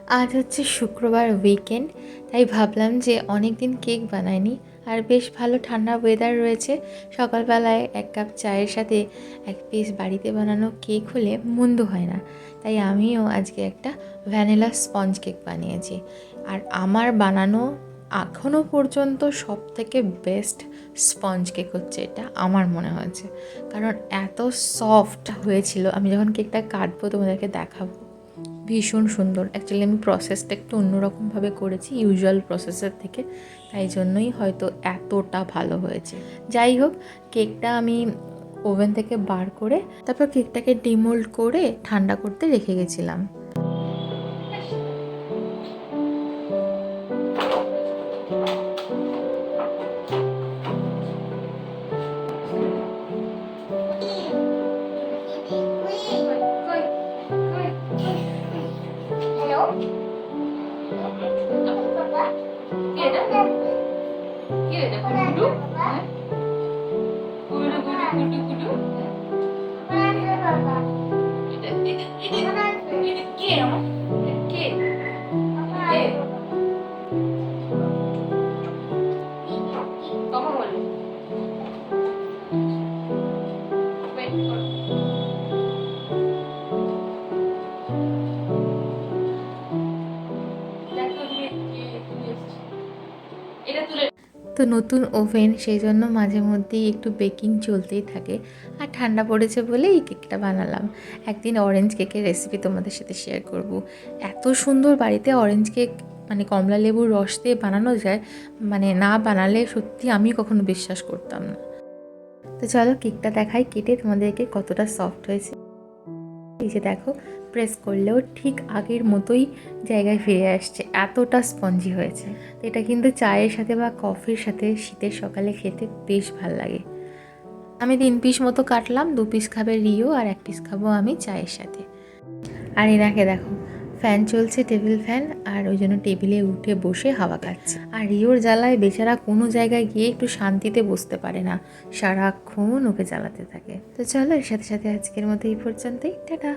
আজ হচ্ছে শুক্রবার উইকেন্ড, তাই ভাবলাম যে অনেক দিন কেক বানাইনি। আর বেশ ভালো ঠান্ডা ওয়েদার রয়েছে। সকালবেলায় এক কাপ চায়ের সাথে এক পিস বাড়িতে বানানো কেক হলে মন্দ হয় না। তাই আমিও আজকে একটা ভ্যানিলা স্পঞ্জ কেক বানিয়েছি। আর আমার বানানো এখনও পর্যন্ত সবথেকে বেস্ট স্পঞ্জ কেক হচ্ছে এটা, আমার মনে হয়েছে। কারণ এত সফট হয়েছিল, আমি যখন কেকটা কাটবো তোমাদেরকে দেখাবো। ভীষণ সুন্দর। অ্যাকচুয়ালি আমি প্রসেসটা একটু অন্যরকমভাবে করেছি ইউজুয়াল প্রসেসের থেকে, তাই জন্যই হয়তো এতটা ভালো হয়েছে। যাই হোক, কেকটা আমি ওভেন থেকে বার করে তারপর কেকটাকে ডিমোল্ড করে ঠান্ডা করতে রেখে গেছিলাম। তো নতুন ওভেন, সেই জন্য মাঝে মধ্যেই একটু বেকিং চলতেই থাকে। আর ঠান্ডা পড়েছে বলে এই কেকটা বানালাম। একদিন অরেঞ্জ কেকের রেসিপি তোমাদের সাথে শেয়ার করব। এত সুন্দর বাড়িতে অরেঞ্জ কেক মানে কমলা লেবুর রস দিয়ে বানানো যায়, মানে না বানালে সত্যি আমি কখনো বিশ্বাস করতাম না। তো চলো কেকটা দেখাই কেটে তোমাদেরকে কতটা সফট হয়েছে। এই যে দেখো, প্রেস করলেও ঠিক আগের মতোই জায়গায় ফিরে আসছে, এতটা স্পঞ্জি হয়েছে। তো এটা কিন্তু চায়ের সাথে বা কফির সাথে শীতের সকালে খেতে বেশ ভাল লাগে। আমি 3 পিস মতো কাটলাম, 2 পিস খাবে রিও আর 1 পিস খাবো আমি চায়ের সাথে। আর এনাকে দেখো, ফ্যান চলছে, টেবিল ফ্যান, আর ওই জন্য টেবিলে উঠে বসে হাওয়া খাচ্ছে। আর রিওর জ্বালায় বেচারা কোনো জায়গায় গিয়ে একটু শান্তিতে বসতে পারে না, সারাক্ষণ ওকে জ্বালাতে থাকে। তো চলো, এর সাথে সাথে আজকের মতো এই পর্যন্তই, টাটা।